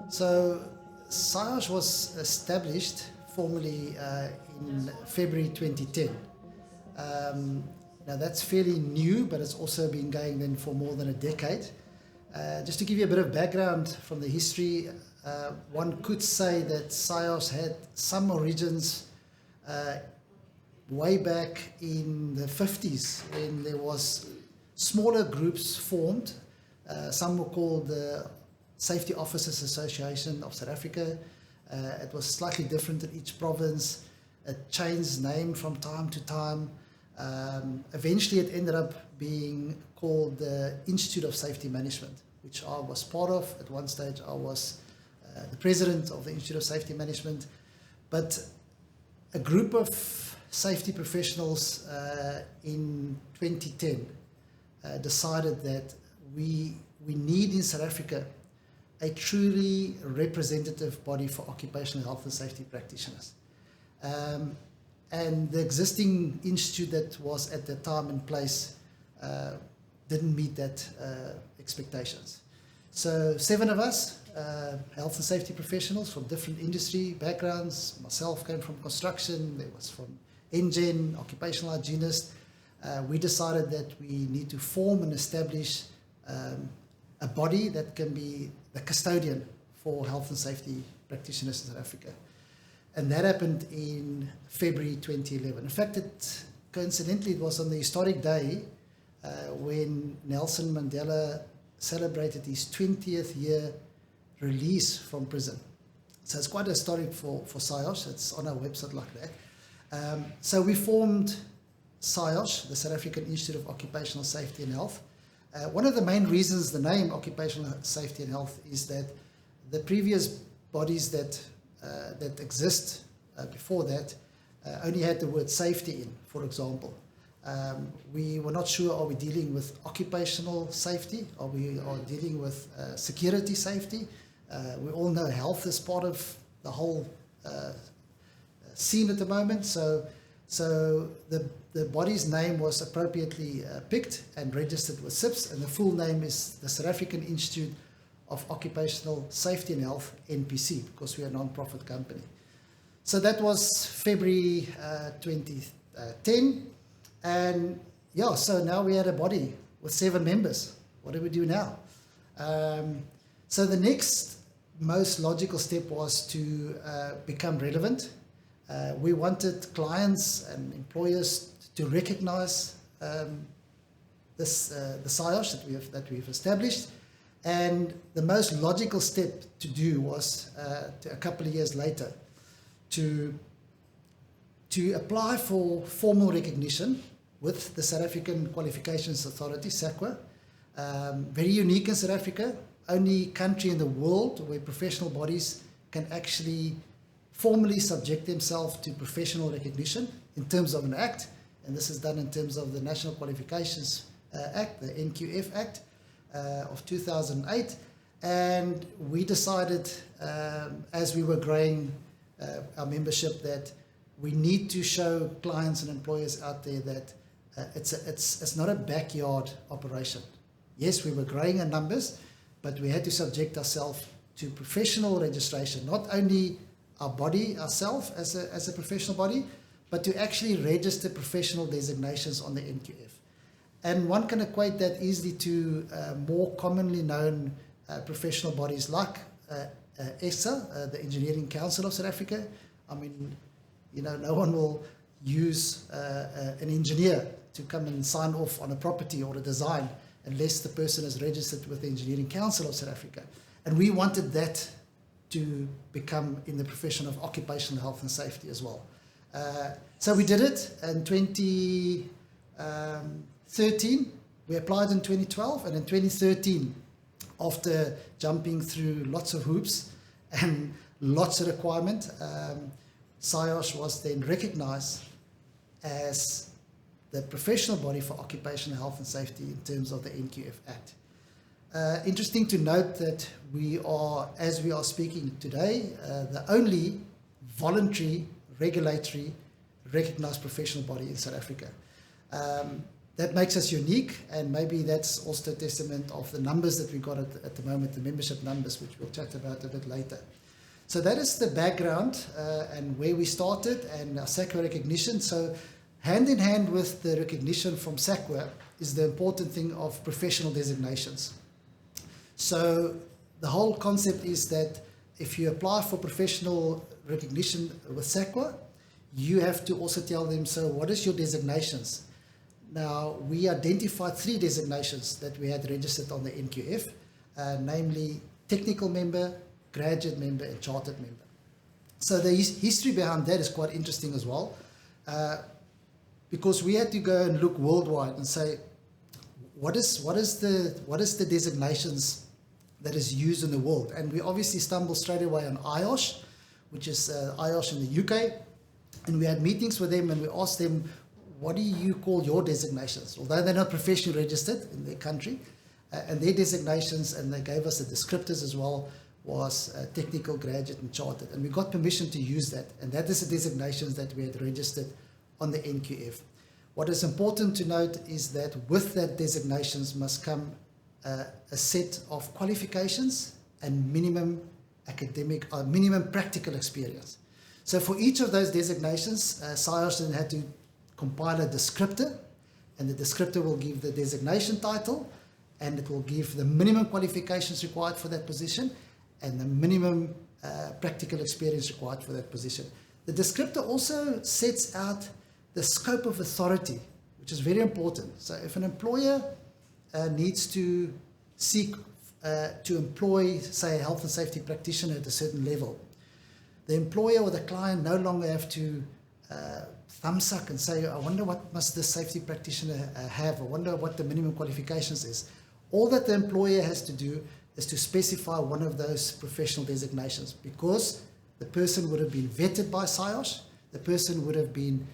So Saiosh was established formally in February 2010. Now that's fairly new, but it's also been going then for more than a decade. Just to give you a bit of background from the history, one could say that Saiosh had some origins way back in the 50s when there was smaller groups formed. Some were called the Safety Officers Association of South Africa. It was slightly different in each province. It changed name from time to time. Eventually it ended up being called the Institute of Safety Management, which I was part of. At one stage I was the president of the Institute of Safety Management. But a group of safety professionals in 2010 decided that we need in South Africa a truly representative body for occupational health and safety practitioners. And the existing institute that was at the time in place didn't meet that expectations. So 7 of us, health and safety professionals from different industry backgrounds. Myself came from construction, there was from Engen, occupational hygienist. We decided that we need to form and establish a body that can be the custodian for health and safety practitioners in South Africa. And that happened in February 2011. In fact, coincidentally, it was on the historic day when Nelson Mandela celebrated his 20th year release from prison. So it's quite historic for Saiosh. It's on our website like that. So we formed Saiosh, the South African Institute of Occupational Safety and Health. One of the main reasons the name Occupational Safety and Health is that the previous bodies that exist before that only had the word safety in, for example. We were not sure, are we dealing with occupational safety? Are we dealing with security safety? We all know health is part of the whole scene at the moment. So the body's name was appropriately picked and registered with SIPS, and the full name is the South African Institute of Occupational Safety and Health, NPC, because we are a non-profit company. So that was February 2010. And yeah, so now we had a body with 7 members. What do we do now? So the next most logical step was to become relevant. We wanted clients and employers to recognize the Saiosh that we've established. And the most logical step to do was, a couple of years later, to apply for formal recognition with the South African Qualifications Authority, SAQA. Very unique in South Africa, only country in the world where professional bodies can actually formally subject themselves to professional recognition in terms of an act, and this is done in terms of the National Qualifications Act, the NQF Act of 2008. And we decided, as we were growing our membership, that we need to show clients and employers out there that it's not a backyard operation. Yes, we were growing in numbers, but we had to subject ourselves to professional registration, not only our body, ourselves as a professional body, but to actually register professional designations on the NQF. And one can equate that easily to more commonly known professional bodies like ESSA, the Engineering Council of South Africa. I mean, no one will use an engineer to come and sign off on a property or a design unless the person is registered with the Engineering Council of South Africa. And we wanted that to become in the profession of occupational health and safety as well. So we did it in 2013. We applied in 2012, and in 2013, after jumping through lots of hoops and lots of requirement, Saiosh was then recognized as the professional body for occupational health and safety in terms of the NQF Act. Interesting to note that we are, as we are speaking today, the only voluntary, regulatory, recognized professional body in South Africa. that makes us unique, and maybe that's also a testament of the numbers that we got at the moment, the membership numbers, which we'll chat about a bit later. So that is the background and where we started and our SAQA recognition. So hand in hand with the recognition from SAQA is the important thing of professional designations. So the whole concept is that if you apply for professional recognition with SAQA, you have to also tell them, so what is your designations? Now, we identified 3 designations that we had registered on the NQF, namely technical member, graduate member, and chartered member. So the history behind that is quite interesting as well, because we had to go and look worldwide and say, what is the designations that is used in the world? And we obviously stumbled straight away on IOSH, which is IOSH in the UK, and we had meetings with them and we asked them, what do you call your designations? Although they're not professionally registered in their country, and their designations, and they gave us the descriptors as well, was technical, graduate, and chartered. And we got permission to use that, and that is the designations that we had registered on the NQF. What is important to note is that with that designations must come a set of qualifications and minimum academic or minimum practical experience. So for each of those designations, Saiosh then had to compile a descriptor, and the descriptor will give the designation title, and it will give the minimum qualifications required for that position and the minimum practical experience required for that position. The descriptor also sets out the scope of authority, which is very important. So if an employer needs to seek to employ, say, a health and safety practitioner at a certain level, the employer or the client no longer have to thumbsuck and say, I wonder what must this safety practitioner have, I wonder what the minimum qualifications is. All that the employer has to do is to specify one of those professional designations, because the person would have been vetted by Saiosh, the person would have been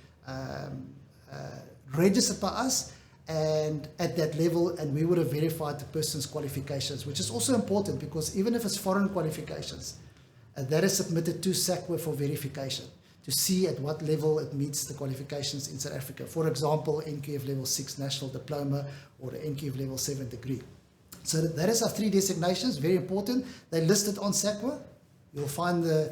registered by us and at that level, and we would have verified the person's qualifications, which is also important because even if it's foreign qualifications, that is submitted to SAQA for verification to see at what level it meets the qualifications in South Africa. For example, NQF Level 6 National Diploma or the NQF Level 7 degree. So that is our 3 designations, very important. They're listed on SAQA. You'll find the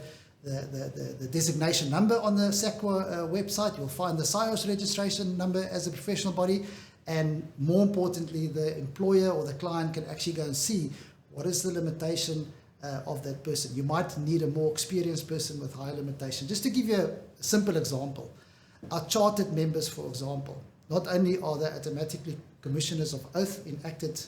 designation number on the SAQA website. You'll find the Saiosh registration number as a professional body. And more importantly, the employer or the client can actually go and see what is the limitation of that person. You might need a more experienced person with higher limitation. Just to give you a simple example, our chartered members, for example, not only are they automatically commissioners of oath enacted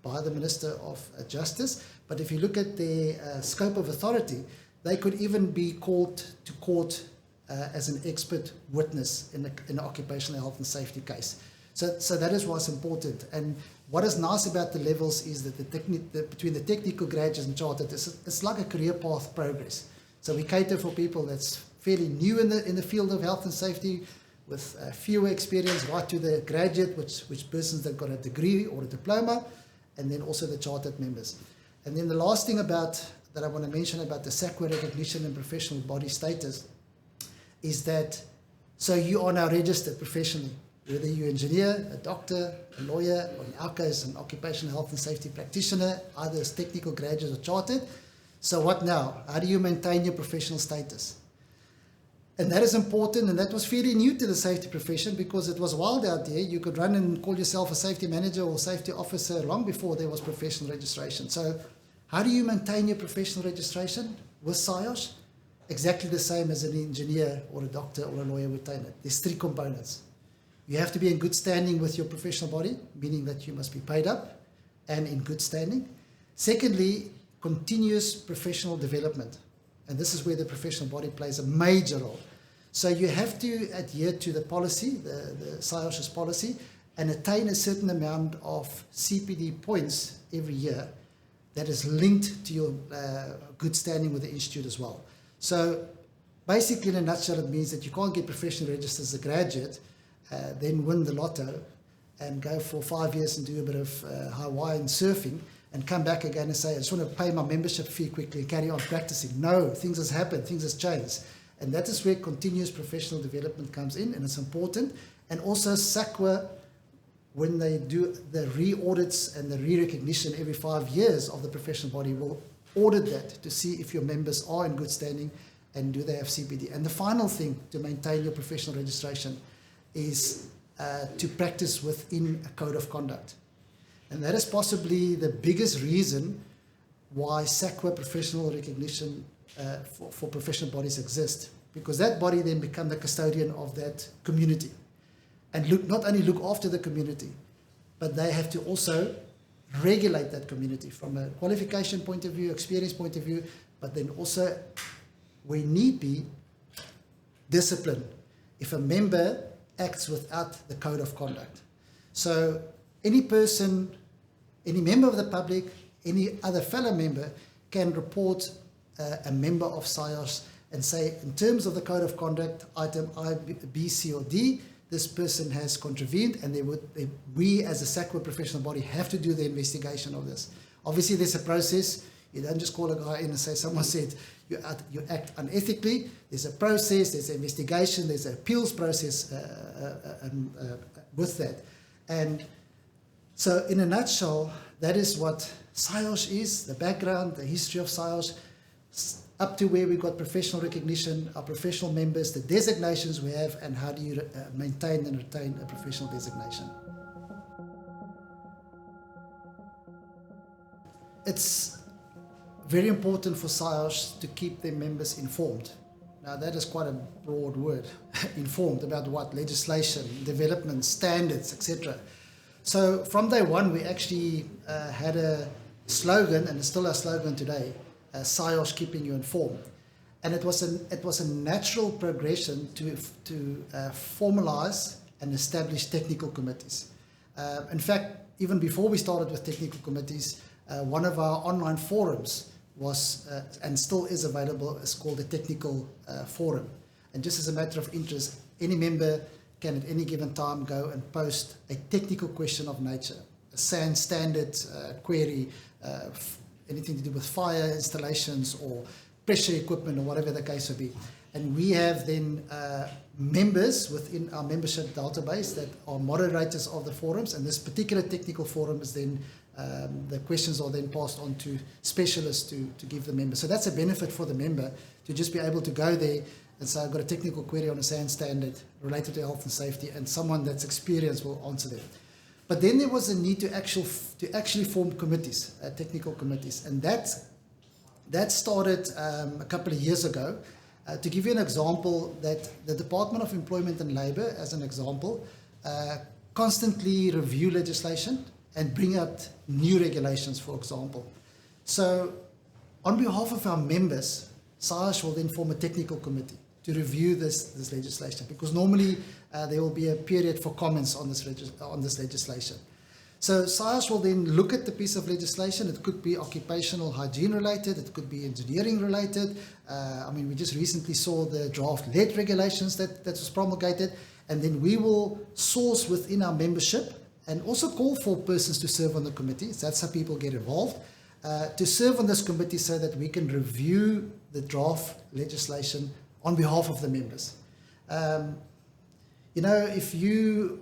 by the Minister of Justice, but if you look at their scope of authority, they could even be called to court as an expert witness in an occupational health and safety case. So that is what's important. And what is nice about the levels is that between the technical graduates and chartered, it's like a career path progress. So we cater for people that's fairly new in the field of health and safety, with fewer experience, right to the graduate, which persons that got a degree or a diploma, and then also the chartered members. And then the last thing that I want to mention about the SAQA recognition and professional body status is that, so you are now registered professionally, whether you're an engineer, a doctor, a lawyer, or in our case, an occupational health and safety practitioner, either as technical graduate or chartered. So what now? How do you maintain your professional status? And that is important, and that was fairly new to the safety profession because it was wild out there. You could run and call yourself a safety manager or safety officer long before there was professional registration. So how do you maintain your professional registration with Saiosh? Exactly the same as an engineer or a doctor or a lawyer would attain it. There's 3 components. You have to be in good standing with your professional body, meaning that you must be paid up and in good standing. Secondly, continuous professional development. And this is where the professional body plays a major role. So you have to adhere to the policy, the Saiosh's policy, and attain a certain amount of CPD points every year that is linked to your good standing with the institute as well. So basically, in a nutshell, it means that you can't get professionally registered as a graduate, then win the lotto and go for 5 years and do a bit of Hawaiian surfing and come back again and say, I just want to pay my membership fee quickly and carry on practicing. No, things has happened, things has changed. And that is where continuous professional development comes in, and it's important. And also SAQA when they do the re-audits and the re-recognition every 5 years of the professional body, will audit that to see if your members are in good standing and do they have CPD. And the final thing to maintain your professional registration is to practice within a code of conduct. And that is possibly the biggest reason why SACWA professional recognition for professional bodies exist, because that body then become the custodian of that community and not only look after the community, but they have to also regulate that community from a qualification point of view, experience point of view, but then also, where need be, discipline if a member acts without the code of conduct. So any person, any member of the public, any other fellow member can report a member of Saiosh and say, in terms of the code of conduct, item I, B, C, or D, this person has contravened, and we as a SACWA professional body have to do the investigation of this. Obviously, there's a process. You don't just call a guy in and say, someone said you act unethically. There's a process, there's an investigation, there's an appeals process with that. And so in a nutshell, that is what Saiosh is, the background, the history of Saiosh, up to where we got professional recognition, our professional members, the designations we have, and how do you maintain and retain a professional designation. It's very important for Saiosh to keep their members informed. Now that is quite a broad word, informed about what? Legislation, development, standards, etc. So from day one, we actually had a slogan, and it's still our slogan today, Saiosh keeping you informed. And it was a natural progression to formalize and establish technical committees. In fact, even before we started with technical committees, one of our online forums was, and still is available, is called the Technical Forum. And just as a matter of interest, any member can at any given time go and post a technical question of nature, a SAN standard query, anything to do with fire installations or pressure equipment or whatever the case may be. And we have then members within our membership database that are moderators of the forums, and this particular technical forum is then, the questions are then passed on to specialists to give the member. So that's a benefit for the member to just be able to go there and say, I've got a technical query on a SAN standard related to health and safety, and someone that's experienced will answer them. But then there was a need to actually form committees, technical committees, and that started a couple of years ago. To give you an example, that the Department of Employment and Labour, as an example, constantly review legislation and bring out new regulations, for example. So on behalf of our members, Saiosh will then form a technical committee to review this legislation, because normally there will be a period for comments on this legislation. So Saiosh will then look at the piece of legislation. It could be occupational hygiene related, it could be engineering related. I mean, we just recently saw the draft lead regulations that was promulgated, and then we will source within our membership and also call for persons to serve on the committees. That's how people get involved, to serve on this committee so that we can review the draft legislation on behalf of the members. You know, if you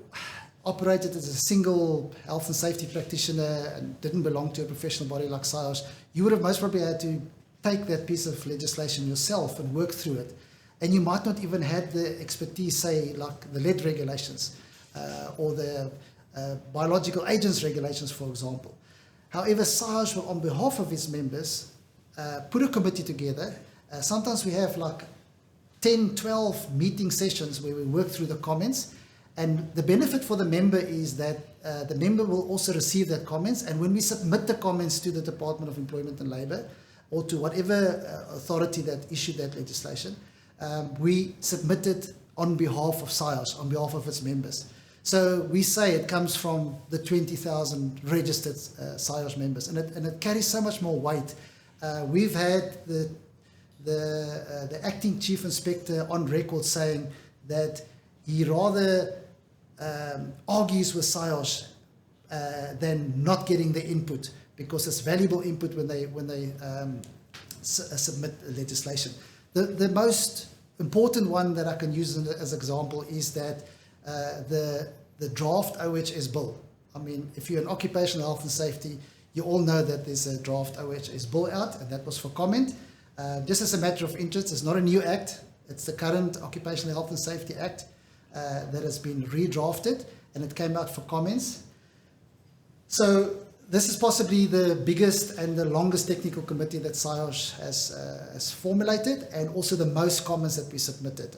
operated as a single health and safety practitioner and didn't belong to a professional body like Saiosh, you would have most probably had to take that piece of legislation yourself and work through it. And you might not even have the expertise, say, like the lead regulations or the biological agents regulations, for example. However, Saiosh will, on behalf of its members, put a committee together. Sometimes we have like 10, 12 meeting sessions where we work through the comments. And the benefit for the member is that the member will also receive that comments. And when we submit the comments to the Department of Employment and Labour, or to whatever authority that issued that legislation, we submit it on behalf of Saiosh, on behalf of its members. So we say it comes from the 20,000 registered Saiosh members, and it carries so much more weight. We've had the acting chief inspector on record saying that he rather argues with Saiosh than not getting the input, because it's valuable input when they submit legislation. The most important one that I can use as an example is that the the draft OHS bill. I mean, if you're in occupational health and safety, you all know that there's a draft OHS bill out, and that was for comment. Just as a matter of interest, it's not a new act. It's the current Occupational Health and Safety Act that has been redrafted, and it came out for comments. So this is possibly the biggest and the longest technical committee that Saiosh has formulated, and also the most comments that we submitted.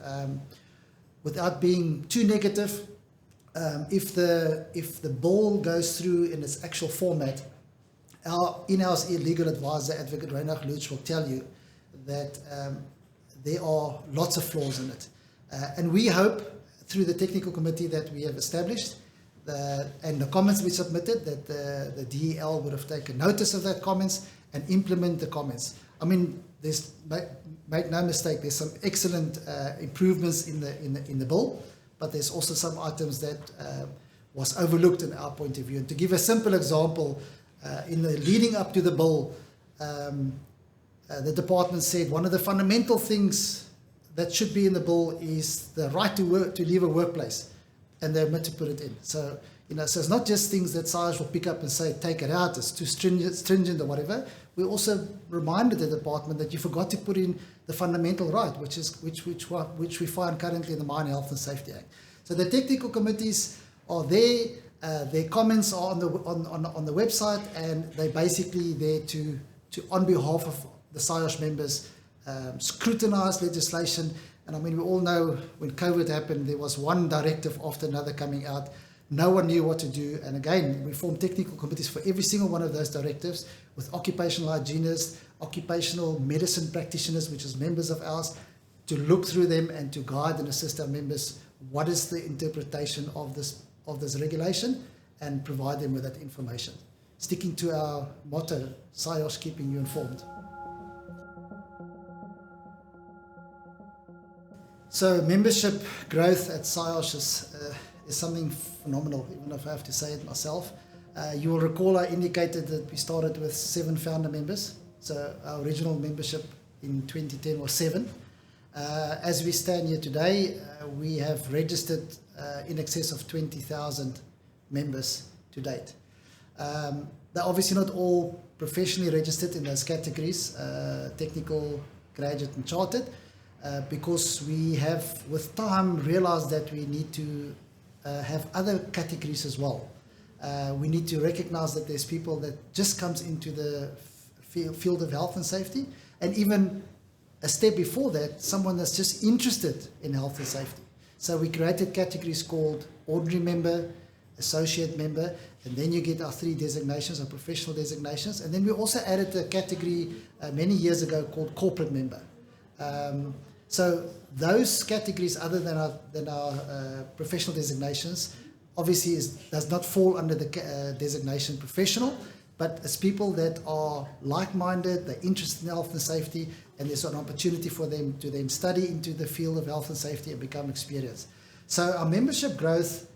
Without being too negative, if the bill goes through in its actual format, our in-house legal advisor, Advocate Reinhard Lutz, will tell you that there are lots of flaws in it. And we hope, through the technical committee that we have established, and the comments we submitted, that the DEL would have taken notice of that comments and implement the comments. I mean, make no mistake, there's some excellent improvements in the bill, but there's also some items that was overlooked in our point of view. And to give a simple example, in the leading up to the bill, the department said one of the fundamental things that should be in the bill is the right to leave a workplace, and they omit to put it in. So, so it's not just things that Saiosh will pick up and say, take it out, it's too stringent or whatever. We also reminded the department that you forgot to put in the fundamental right, which we find currently in the Mine Health and Safety Act. So the technical committees are there. Their comments are on the website, and they're basically there to on behalf of the Saiosh members, scrutinize legislation. And I mean, we all know when COVID happened, there was one directive after another coming out. No one knew what to do. And again, we formed technical committees for every single one of those directives, with occupational hygienists, occupational medicine practitioners, which is members of ours, to look through them and to guide and assist our members. What is the interpretation of this regulation, and provide them with that information. Sticking to our motto, Saiosh, keeping you informed. So membership growth at Saiosh is something phenomenal, even if I have to say it myself. You will recall I indicated that we started with 7 founder members. So our original membership in 2010 was 7. As we stand here today, we have registered in excess of 20,000 members to date. They're obviously not all professionally registered in those categories, technical, graduate and chartered, because we have with time realized that we need to have other categories as well. We need to recognize that there's people that just comes into the field of health and safety, and even a step before that, someone that's just interested in health and safety. So we created categories called ordinary member, associate member, and then you get our 3 designations, our professional designations. And then we also added a category many years ago called corporate member. So those categories, other than our professional designations, obviously does not fall under the designation professional, but it's people that are like-minded, they're interested in health and safety, and there's an opportunity for them to then study into the field of health and safety and become experienced. So our membership growth,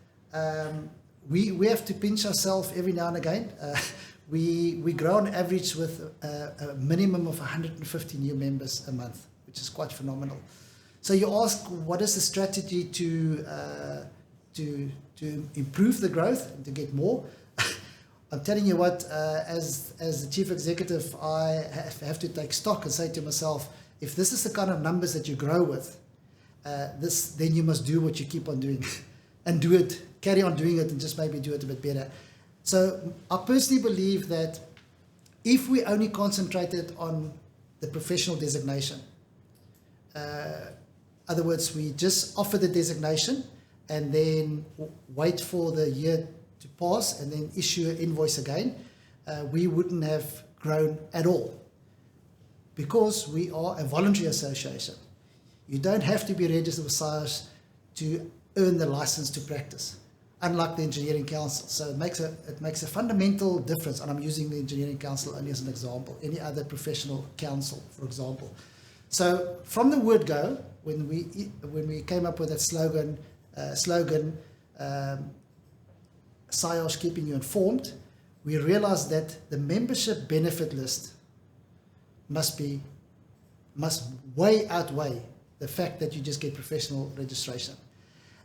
we have to pinch ourselves every now and again. We grow on average with a minimum of 150 new members a month, which is quite phenomenal. So you ask, what is the strategy to improve the growth and to get more? I'm telling you what, as the chief executive, I have to take stock and say to myself, if this is the kind of numbers that you grow with, then you must do what you keep on doing and do it, carry on doing it, and just maybe do it a bit better. So I personally believe that if we only concentrated on the professional designation, other words, we just offer the designation and then wait for the year to pass and then issue an invoice again, we wouldn't have grown at all, because we are a voluntary association. You don't have to be registered with Saiosh to earn the license to practice, unlike the Engineering Council. So it makes a fundamental difference, and I'm using the Engineering Council only as an example, any other professional council, for example. So from the word go, when we came up with that slogan, Saiosh keeping you informed, we realized that the membership benefit list must way outweigh the fact that you just get professional registration.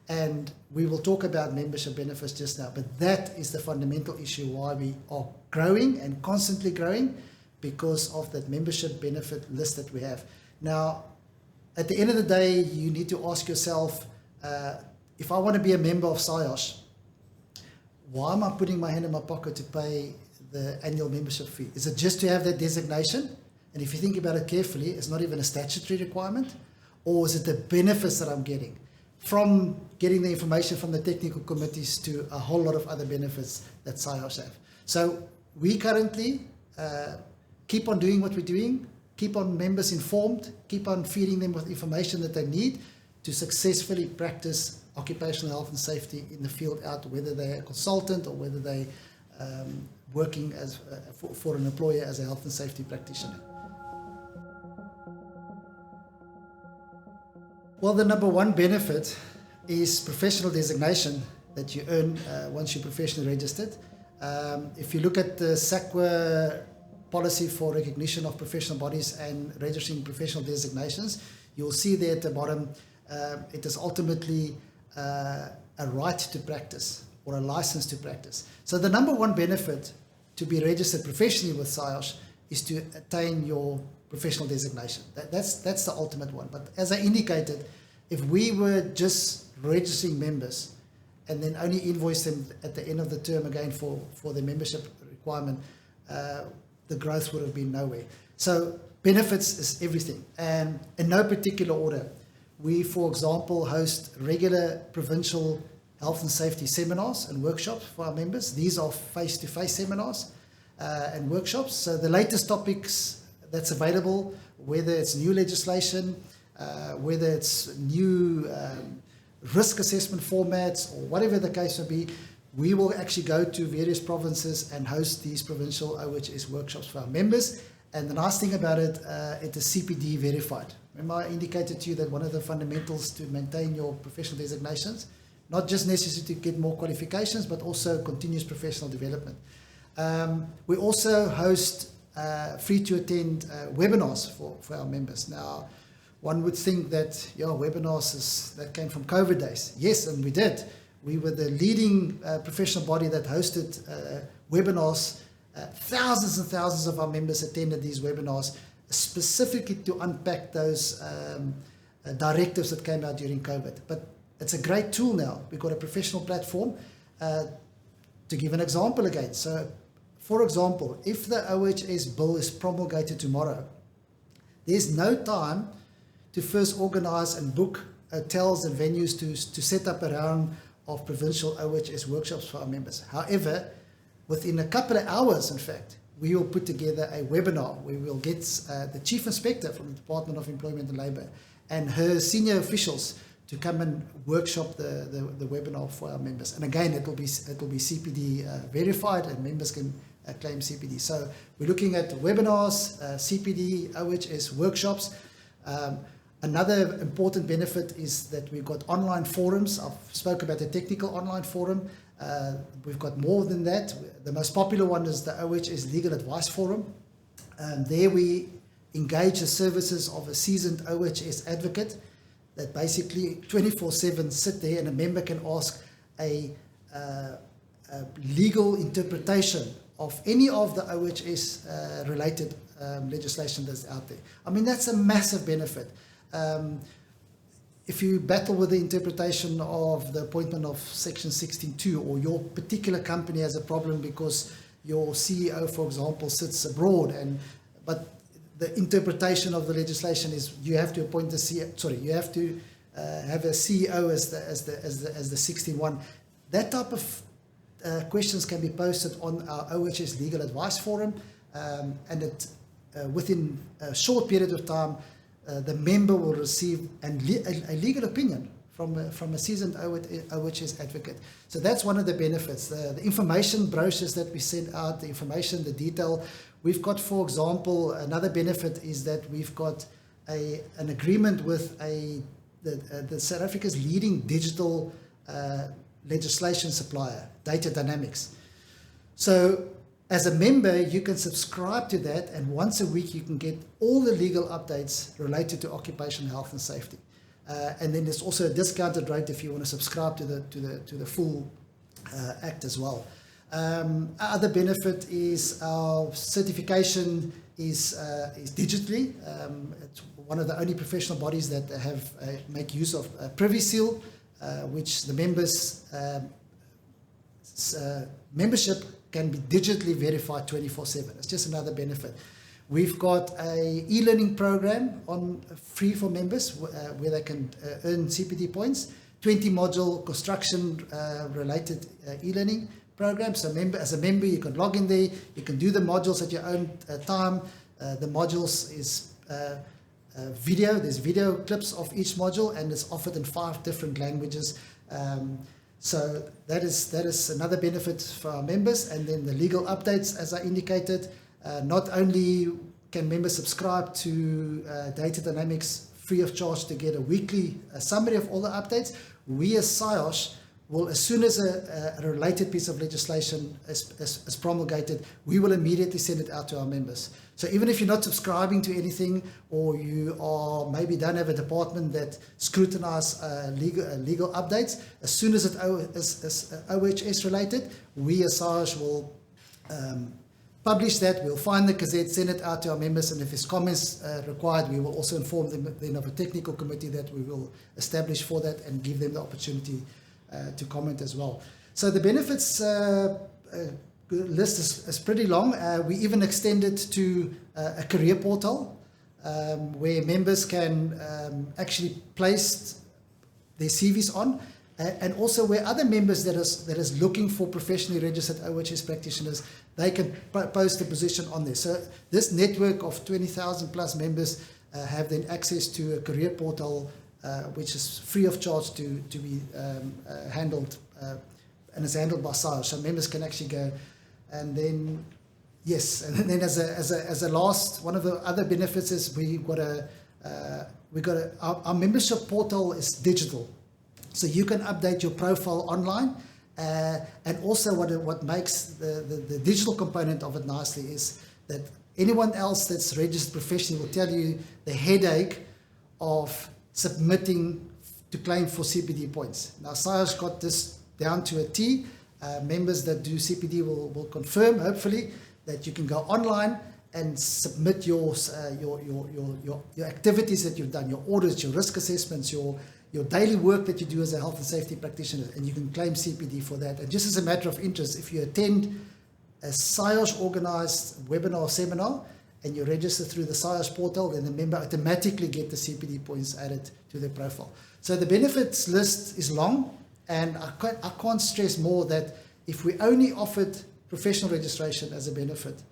And we will talk about membership benefits just now, but that is the fundamental issue why we are growing and constantly growing, because of that membership benefit list that we have. Now, at the end of the day, you need to ask yourself, if I want to be a member of Saiosh, why am I putting my hand in my pocket to pay the annual membership fee? Is it just to have that designation? And if you think about it carefully, it's not even a statutory requirement. Or is it the benefits that I'm getting from getting the information from the technical committees to a whole lot of other benefits that Saiosh have? So we currently keep on doing what we're doing, keep on members informed, keep on feeding them with information that they need to successfully practice occupational health and safety in the field out, whether they're a consultant or whether they're working as for an employer as a health and safety practitioner. Well, the number one benefit is professional designation that you earn once you're professionally registered. If you look at the SACWA policy for recognition of professional bodies and registering professional designations, you'll see there at the bottom, it is ultimately a right to practice or a license to practice. So the number one benefit to be registered professionally with Saiosh is to attain your professional designation. That's the ultimate one. But as I indicated, if we were just registering members and then only invoice them at the end of the term again for the membership requirement, the growth would have been nowhere. So benefits is everything. And in no particular order, we, for example, host regular provincial health and safety seminars and workshops for our members. These are face-to-face seminars and workshops. So the latest topics that's available, whether it's new legislation, whether it's new risk assessment formats, or whatever the case may be, we will actually go to various provinces and host these provincial OHS workshops for our members. And the nice thing about it, it is CPD verified. Remember, I indicated to you that one of the fundamentals to maintain your professional designations, not just necessary to get more qualifications, but also continuous professional development. We also host free to attend webinars for our members. Now, one would think that, webinars that came from COVID days. Yes, and we did. We were the leading professional body that hosted webinars. Thousands and thousands of our members attended these webinars specifically to unpack those directives that came out during COVID. But it's a great tool now. We've got a professional platform. To give an example again, so for example, if the OHS bill is promulgated tomorrow, there's no time to first organize and book hotels and venues to set up a round of provincial OHS workshops for our members. However, within a couple of hours, in fact, we will put together a webinar where we'll get the Chief Inspector from the Department of Employment and Labour and her senior officials to come and workshop the webinar for our members. And again, it will be CPD verified, and members can claim CPD. So we're looking at webinars, CPD, OHS workshops. Another important benefit is that we've got online forums. I've spoke about the technical online forum. We've got more than that. The most popular one is the OHS Legal Advice Forum. There we engage the services of a seasoned OHS advocate that basically 24/7 sit there, and a member can ask a legal interpretation of any of the OHS related legislation that's out there. I mean, that's a massive benefit. If you battle with the interpretation of the appointment of Section 16.2, or your particular company has a problem because your CEO, for example, sits abroad, but the interpretation of the legislation is you have to appoint the CEO. Sorry, you have to have a CEO as the 16.1. That type of questions can be posted on our OHS Legal Advice Forum, and within a short period of time, the member will receive a legal opinion from a seasoned OHS advocate. So that's one of the benefits. The information brochures that we send out, the information, the detail. We've got, for example, another benefit is that we've got an agreement with the South Africa's leading digital legislation supplier, Data Dynamics. So as a member, you can subscribe to that, and once a week you can get all the legal updates related to occupational health and safety. And then there's also a discounted rate if you want to subscribe to the full act as well. Other benefit is our certification is digitally. It's one of the only professional bodies that have make use of Privy Seal, which the members membership can be digitally verified 24/7. It's just another benefit. We've got a e-learning program on free for members where they can earn CPD points. 20 module construction related e-learning program. So as a member, you can log in there. You can do the modules at your own time. The modules is video. There's video clips of each module, and it's offered in 5 different languages. So that is another benefit for our members. And then the legal updates, as I indicated, not only can members subscribe to Data Dynamics free of charge to get a weekly summary of all the updates, we as Saiosh will, as soon as a related piece of legislation is promulgated, we will immediately send it out to our members. So even if you're not subscribing to anything, or you are maybe don't have a department that scrutinize legal updates, as soon as it is OHS related, we as Saiosh will publish that. We'll find the gazette, send it out to our members, and if there's comments required, we will also inform them then of a technical committee that we will establish for that and give them the opportunity to comment as well. So the benefits list is pretty long. We even extended to a career portal where members can actually place their CVs on, and also where other members that is looking for professionally registered OHS practitioners, they can post a position on there. So this network of 20,000 plus members have then access to a career portal which is free of charge to be handled, and is handled by Saiosh. So members can actually go, and then yes, and then as a last, one of the other benefits is our membership portal is digital, so you can update your profile online, and also what makes the digital component of it nicely is that anyone else that's registered professionally will tell you the headache of submitting to claim for CPD points. Now Saiosh got this down to a T. Members that do CPD will confirm, hopefully, that you can go online and submit your activities that you've done, your audits, your risk assessments, your daily work that you do as a health and safety practitioner, and you can claim CPD for that. And just as a matter of interest, if you attend a Saiosh organized webinar or seminar and you register through the Saiosh portal, then the member automatically get the CPD points added to their profile. So the benefits list is long, and I can't stress more that if we only offered professional registration as a benefit,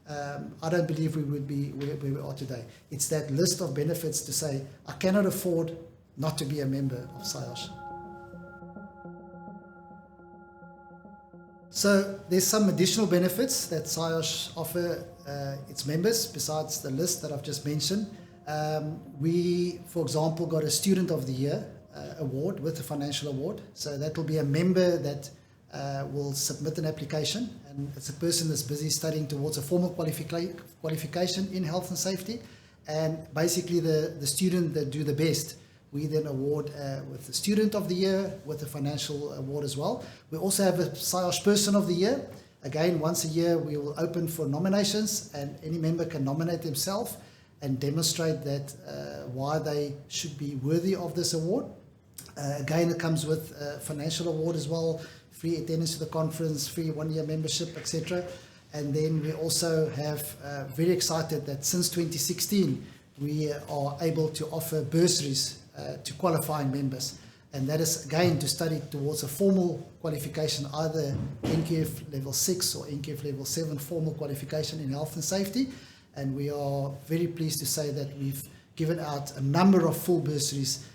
I don't believe we would be where we are today. It's that list of benefits to say, I cannot afford not to be a member of Saiosh. So there's some additional benefits that Saiosh offer its members besides the list that I've just mentioned. We, for example, got a Student of the Year award with a financial award. So that will be a member that will submit an application, and it's a person that's busy studying towards a formal qualification in health and safety, and basically the student that do the best, we then award with the Student of the Year with a financial award as well. We also have a Saiosh Person of the Year. Again, once a year we will open for nominations, and any member can nominate themselves and demonstrate that why they should be worthy of this award. Again, it comes with a financial award as well, free attendance to the conference, free 1-year membership, etc. And then we also have very excited that since 2016 we are able to offer bursaries to qualifying members, and that is again to study towards a formal qualification, either NQF level 6 or NQF level 7 formal qualification in health and safety. And we are very pleased to say that we've given out a number of full bursaries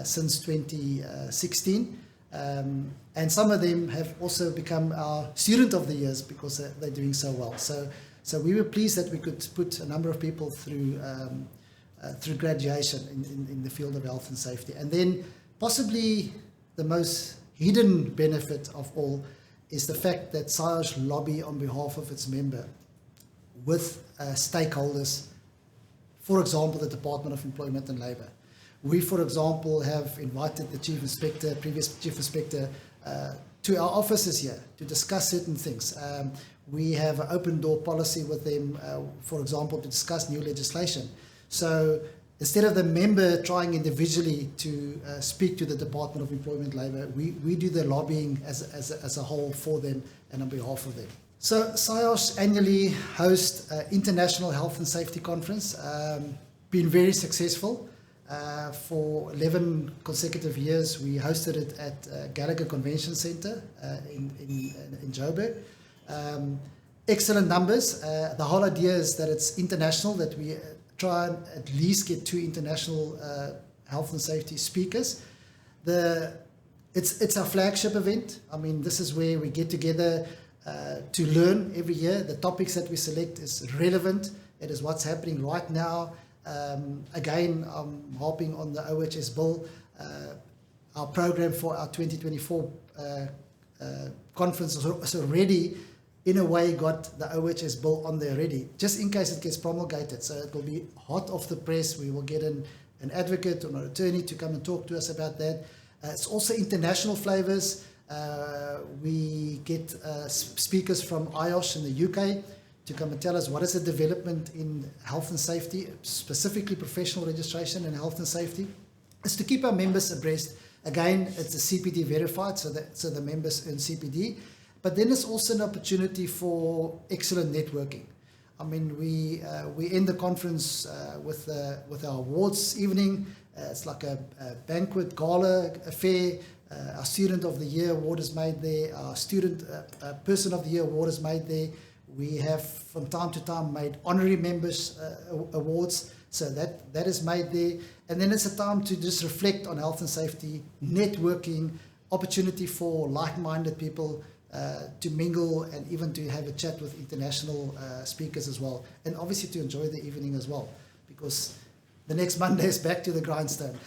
since 2016, and some of them have also become our Student of the Years because they're doing so well. So we were pleased that we could put a number of people through graduation in the field of health and safety. And then possibly the most hidden benefit of all is the fact that Saiosh lobby on behalf of its member with stakeholders, for example, the Department of Employment and Labour. We, for example, have invited the previous Chief Inspector, to our offices here to discuss certain things. We have an open door policy with them, for example, to discuss new legislation. So instead of the member trying individually to speak to the Department of Employment Labour, we do the lobbying as a whole for them and on behalf of them. So Saiosh annually hosts International Health and Safety Conference, been very successful. For 11 consecutive years, we hosted it at Gallagher Convention Centre in Joburg. Excellent numbers. The whole idea is that it's international, that we try and at least get 2 international health and safety speakers. It's our flagship event. I mean, this is where we get together to learn every year. The topics that we select is relevant. It is what's happening right now. Again, I'm harping on the OHS bill. Our program for our 2024 conference is already, in a way, got the OHS bill on there already, just in case it gets promulgated. So it will be hot off the press. We will get an advocate or an attorney to come and talk to us about that. It's also international flavors. We get speakers from Saiosh in the UK to come and tell us what is the development in health and safety, specifically professional registration and health and safety. It's to keep our members abreast. Again, it's a CPD verified, so the members earn CPD. But then it's also an opportunity for excellent networking. I mean, we end the conference with our awards evening. It's like a banquet gala affair. Our Student of the Year award is made there. Our Student Person of the Year award is made there. We have, from time to time, made honorary members awards, so that is made there. And then it's a time to just reflect on health and safety, networking, opportunity for like-minded people to mingle and even to have a chat with international speakers as well. And obviously to enjoy the evening as well, because the next Monday is back to the grindstone.